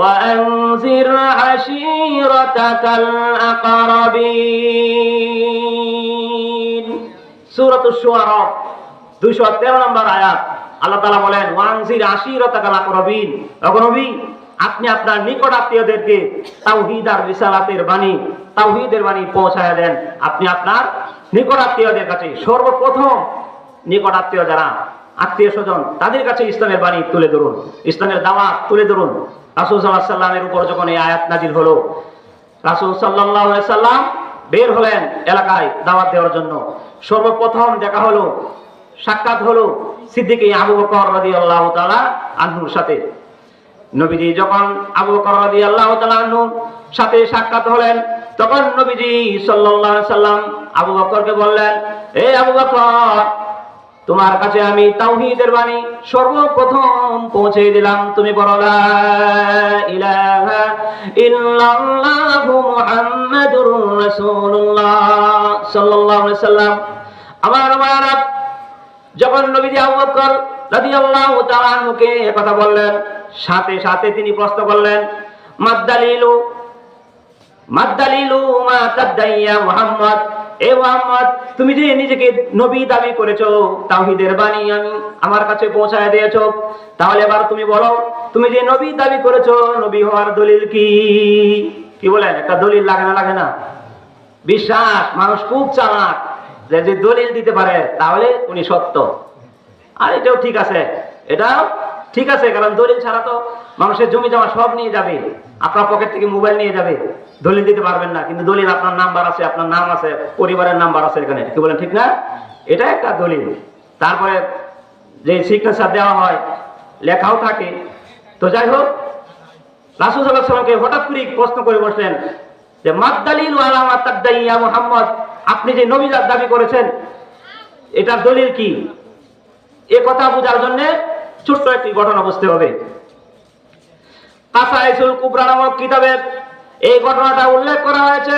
وأنذر عشيرتك الأقربين সূরাতুশ শুআরা 213 নম্বর আয়াত। আল্লাহ তাআলা বলেন ওয়ানজির আশিরাতাকাল আকরাবিন, ও নবী আপনি আপনার নিকট আত্মীয়দেরকে তাওহীদ আর রিসালাতের বাণী, তাওহীদের বাণী পৌঁছায়া দেন। আপনি আপনার নিকট আত্মীয়দের কাছে, সর্বপ্রথম নিকট আত্মীয় যারা আত্মীয় স্বজন তাদের কাছে ইসলামের বাণী তুলে ধরুন, ইসলামের দাওয়াত তুলে ধরুন। রাসূল সাল্লাল্লাহু আলাইহি সাল্লামের উপর যখন এই আয়াত নাযিল হলো, রাসূল সাল্লাল্লাহু আলাইহি সাল্লাম বের হলেন এলাকায় দাওয়াত দেওয়ার জন্য। সর্বপ্রথম দেখা হলো, সাক্ষাৎ হলো সিদ্দিক আবু বকর রাদিয়াল্লাহু তাআলা আনহুর সাথে। নবীজি যখন আবু বকর রাদিয়াল্লাহু তাআলা আনহুর সাথে সাক্ষাৎ হলেন, তখন নবীজি সাল্লাল্লাহু আলাইহি সাল্লাম আবু বকরকে বললেন, এ আবু বকর, তোমার কাছে আমি তাওহীদের বাণী সর্বপ্রথম পৌঁছে দিলাম, তুমি বলো লা ইলাহা ইল্লাল্লাহু মুহাম্মাদুর রাসূলুল্লাহ সাল্লাল্লাহু আলাইহি সাল্লাম। আমার ভাইরা, যখন নবীজি আবু বকর রাদিয়াল্লাহু তাআলা আনহুকে কথা বললেন, সাথে সাথে তিনি প্রশ্ন করলেন, মাদ্দালিলু মা তাদাইয়া মুহাম্মদ, এ মুহাম্মদ তুমি যে নিজেকে নবী দাবি করেছো, তাওহীদের বাণী আমি আমার কাছে পৌঁছায় দিয়েছো, তাহলে এবার তুমি বলো তুমি যে নবী দাবি করেছো, নবী হওয়ার দলিল কি? কি বলেন, একটা দলিল লাগে না? লাগে না? বিশ্বাস, মানুষ খুব চালাক, যে দলিল দিতে পারে তাহলে উনি সত্য। আর এটাও ঠিক আছে, এটাও ঠিক আছে, কারণ দলিল ছাড়া তো মানুষের জমি জমা সব নিয়ে যাবে, আপনার পকেট থেকে মোবাইল নিয়ে যাবে, দলিল দিতে পারবেন না। কিন্তু দলিল আপনার নাম্বার আছে, আপনার নাম আছে, পরিবারের নাম্বার আছে এখানে, কি বলেন ঠিক না? এটা একটা দলিল। তারপরে যে সিগনেচার দেওয়া হয়, লেখাও থাকে। তো যাই হোক, রাসূল সাল্লাল্লাহু আলাইহি ওয়াসাল্লামকে হঠাৎ করে প্রশ্ন করে বসলেন যে মাদ্দালিলু আলা মা তাদাইয়া মুহাম্মদ, আপনি যে নবী দাবি করেছেন এটার দলিল কি? এ কথা বোঝার জন্য ছোট্ট একটি ঘটনা বুঝতে হবে। কাসাইসুল কুবরা নামক কিতাবে এই ঘটনাটা উল্লেখ করা হয়েছে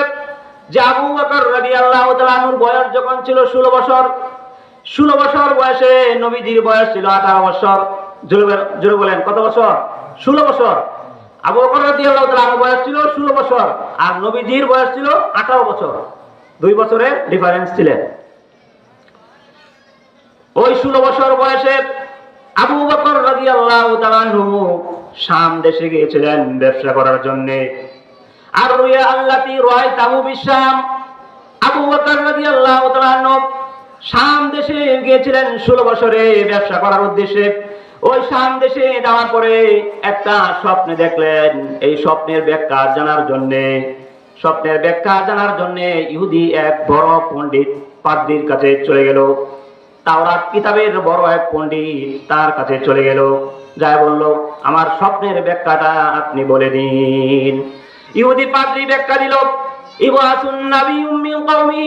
যে আবু বকর রাদিয়াল্লাহু তাআলা আনহুর বয়স যখন ছিল 16 বছর, 16 বছর বয়সে নবীজির বয়স ছিল 18 বছর। জোরে বলেন, কত বছর? 16 বছর। আবু বকর রাদিয়াল্লাহু তাআলা আনহুর বয়স ছিল 16 বছর আর নবীজির বয়স ছিল 18 বছর, 2 বছরের ডিফারেন্স ছিলেন। ওই 16 বছর বয়সে আবু বকর রাদিয়াল্লাহু তাআলা আনহু শাম দেশে গিয়েছিলেন ব্যবসা করার জন্য। আর রুয়া আল্লাতি রাআইতাহু বিশাম, আবু বকর রাদিয়াল্লাহু তাআলা আনহু শাম দেশে গিয়েছিলেন 16 বছরে ব্যবসা করার উদ্দেশ্যে। ওই শাম দেশে যাওয়ার পরে একটা স্বপ্ন দেখলেন। এই স্বপ্নের ব্যাখ্যা জানার জন্য ইহুদি এক বড় পণ্ডিত পাদ্রীর কাছে চলে গেল। তাওরাত কিতাবের বড় এক পণ্ডিত তার কাছে চলে গেল, যায় বলল, আমার স্বপ্নের ব্যাখ্যাটা আপনি বলে দিন। ইহুদি পাদ্রী ব্যাখ্যা দিল, ইবাসুন নাবিয়্যুম মিন কওমি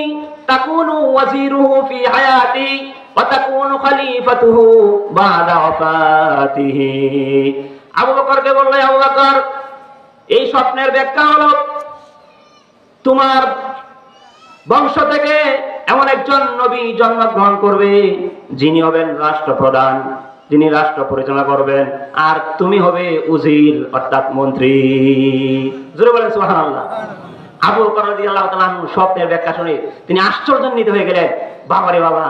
তাকুনু ওয়াজিরুহু ফি হায়াতি ওয়া তাকুনু খলিফাতুহু বাদা ওয়াফাতিহি। আবু বকরকে বলল, আবু বকর, এই স্বপ্নের ব্যাখ্যা হলো তোমার বংশ থেকে এমন একজন নবী জন্মগ্রহণ করবে যিনি হবেন রাষ্ট্রপ্রধান, যিনি রাষ্ট্র পরিচালনা করবেন, আর তুমি হবে উজির অর্থাৎ মন্ত্রী। জোরে বলেন সুবহানাল্লাহ। আবু বকর রাদিয়াল্লাহু তাআলা স্বপ্নের ব্যাখ্যা শুনে তিনি আশ্চর্যান্বিত হয়ে গেলেন। বাবারে বাবা,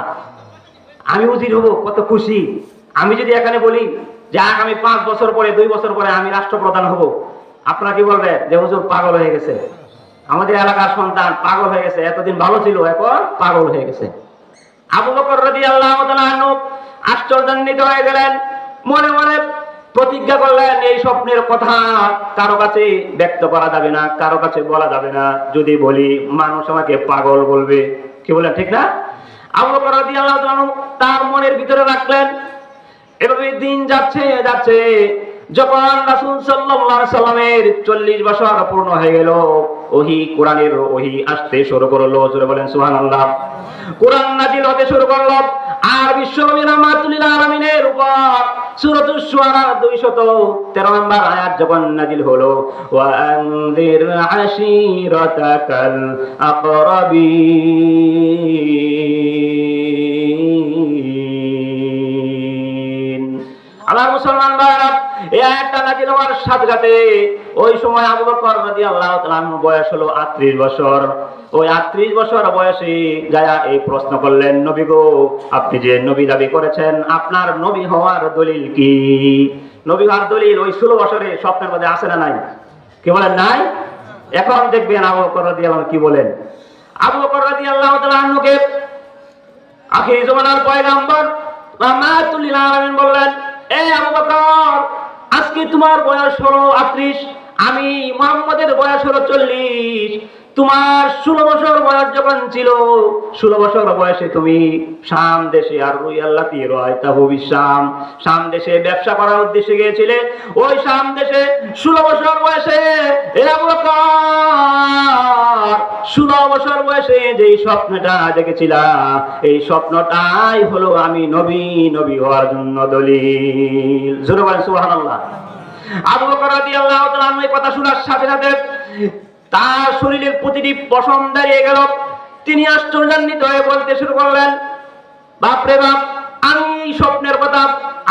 আমি উজির হব, কত খুশি। আমি যদি এখানে বলি যে আগামী 5 বছর পরে, 2 বছর পরে আমি রাষ্ট্রপ্রধান হব, আপনারা কি বলবেন? যে হুজুর পাগল হয়ে গেছে, আমাদের এলাকার সন্তান পাগল হয়ে গেছে, এতদিন ভালো ছিল এখন পাগল হয়ে গেছে। আবু বকর রাদিয়াল্লাহু তাআলা আনহু আশ্চর্যান্বিত হয়ে গেলেন, মনে মনে প্রতিজ্ঞা করলেন এই স্বপ্নের কথা কারো কাছে ব্যক্ত করা যাবে না, কারো কাছে বলা যাবে না। যদি বলি মানুষ আমাকে পাগল বলবে, কি বলেন ঠিক না? আবু বকর রাদিয়াল্লাহু তাআলা আনহু তার মনের ভিতরে রাখলেন। এভাবে দিন যাচ্ছে। যখন রাসূল সাল্লাল্লাহু আলাইহি সাল্লামের 40 বছর পূর্ণ হয়ে গেল, কোরআনের ওহী আসতে শুরু করলো। জোরে বলেন সুবহানাল্লাহ। কোরআন নাযিল হতে শুরু করলো। আর বিশ্বনবী রাহমাতুল লিল আলামিনের উপর সূরাতুশ শুআরা 213 নম্বর আয়াত যখন নাযিল হলো, ওয়া আনযির আশীরাতাকাল আকরাবিন। আমার মুসলমান ভাইরা, এই আয়াতটা আয়াতটা নাযিল হওয়ার সাথে সাথে ওই সময় আবু বকর রাদিয়াল্লাহু তাআলা আনহু বয়স হলো 38 বছর। ওই 38 বছর বয়সে যায়া এই প্রশ্ন করলেন, নবী গো, আপনি যে নবী দাবি করেছেন, আপনার নবী হওয়ার দলিল কি? নবী হওয়ার দলিল ওই 16 বছরে স্বপ্নের মধ্যে আছে না নাই? কি বলেন নাই? এখন দেখবেন আবু বকর রাদিয়াল্লাহু আনহু কি বলেন। আবু বকর রাদিয়াল্লাহু তাআলা আনহুকে আখির জামানার পয়গম্বর রাহমাতুল লিল আলামিন বললেন, এ আবু বকর, আজকে তোমার বয়স হলো 38, আমি মুহাম্মদের বয়স হলো 40। তোমার 16 বছর বয়স যখন ছিল, 16 বছর বয়সে তুমি শাম দেশে আর রুইয়াল্লাতি রায়তাহু বিশাম, শাম দেশে ব্যবসা করার উদ্দেশ্যে গিয়েছিলে। ওই শাম দেশে 16 বছর বয়সে এ আবু বকর 16 বছর বয়সে যেই স্বপ্নটা দেখেছিলা, এই স্বপ্নটাই হলো আমি নবী হওয়ার জন্য দলিল। জোরে বলেন সুবহানাল্লাহ। আবু বকর রাদিয়াল্লাহু তাআলা এই কথা শোনার সাথে সাথে তার শরীরের প্রতিটি পশম দাঁড়িয়ে গেল। তিনি আশ্চর্যান্বিত হয়ে বলতে শুরু করলেন, বাপরে বাপ, আমি স্বপ্নের কথা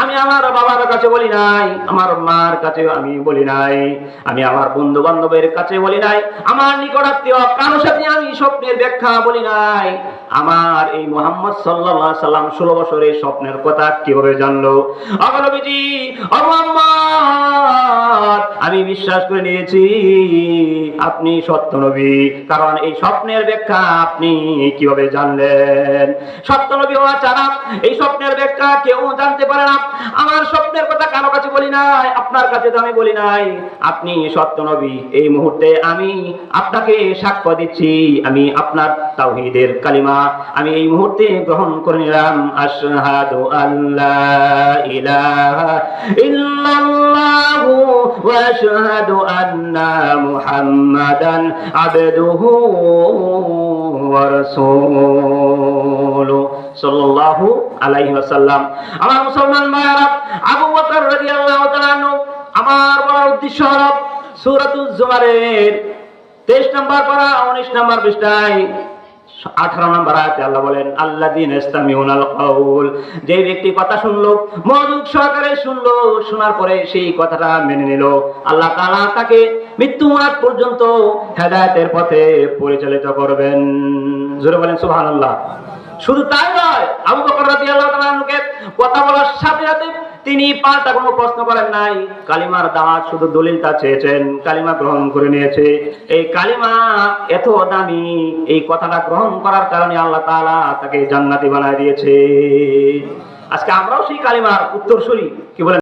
আমি আমার বাবার কাছে বলি নাই, আমার মার কাছে আমি বলি নাই, আমি আমার বন্ধু বান্ধবের কাছে বলি নাই, আমার নিকটাত্মীয় কারোর সাথে আমি স্বপ্নের ব্যাখ্যা বলি নাই। আমার এই মুহাম্মদ সাল্লাল্লাহু আলাইহি সাল্লাম 16 বছরের স্বপ্নের কথা কিভাবে জানলো? নবীজি, ও মুহাম্মদ, আমি বিশ্বাস করে নিয়েছি আপনি সত্য নবী, কারণ এই স্বপ্নের ব্যাখ্যা আপনি কিভাবে জানলেন? সত্য নবী হওয়া ছাড়া এই স্বপ্নের ব্যাখ্যা কেউ জানতে পারে না। আমার স্বপ্নের কথা কারো কাছে বলি নাই, আপনার কাছে তো আমি বলি নাই, আপনি সত্য নবী। এই মুহূর্তে আমি আপনাকে সাক্ষ্য দিচ্ছি, আমি আপনার তাওহীদের কালিমা আমি এই মুহূর্তে গ্রহণ করে নিলাম। আশহাদু আল্লা ইলাহা ইল্লাল্লাহু ওয়া আশহাদু আন্না মুহাম্মাদান আবদুহু ওয়া রাসূলুহু সাল্লাল্লাহু আলাইহি ওয়াসাল্লাম। আমার মুসলমান ভাইরা, আবু বকর রাদিয়াল্লাহু তাআলা আনহু আমার বলার উদ্দেশ্য হলো সূরাতুজ জুমারের 23 নম্বর পারা 19 নম্বর পৃষ্ঠায় 18 নম্বর আয়াতে আল্লাহ বলেন, আল্লাযীনা ইসতামিউনাল কাউল, যে ব্যক্তি কথা শুনলো, মনোযোগ সহকারে শুনলো, শোনার পরে সেই কথাটা মেনে নিল, আল্লাহ তাআলা তাকে মৃত্যু আগ পর্যন্ত হেদায়েতের পথে পরিচালিত করবেন। জোরে বলেন সুবহানাল্লাহ। শুধু তাই নয়, আবু বকর রাদিয়াল্লাহু তাআলা আনহুকে কথা বলার সাথে সাথে তিনি পাল্টা কোনো প্রশ্ন করেন নাই। কালিমার দাওয়াত শুধু দলিলটা চেয়েছেন, কালিমা গ্রহণ করে নিয়েছে। এই কালিমা এত দামি, এই কথাটা গ্রহণ করার কারণে আল্লাহ তাআলা তাকে জান্নাতি বানায় দিয়েছে। আজকে আমরাও সেই কালিমার উত্তরসূরি, কি বলেন?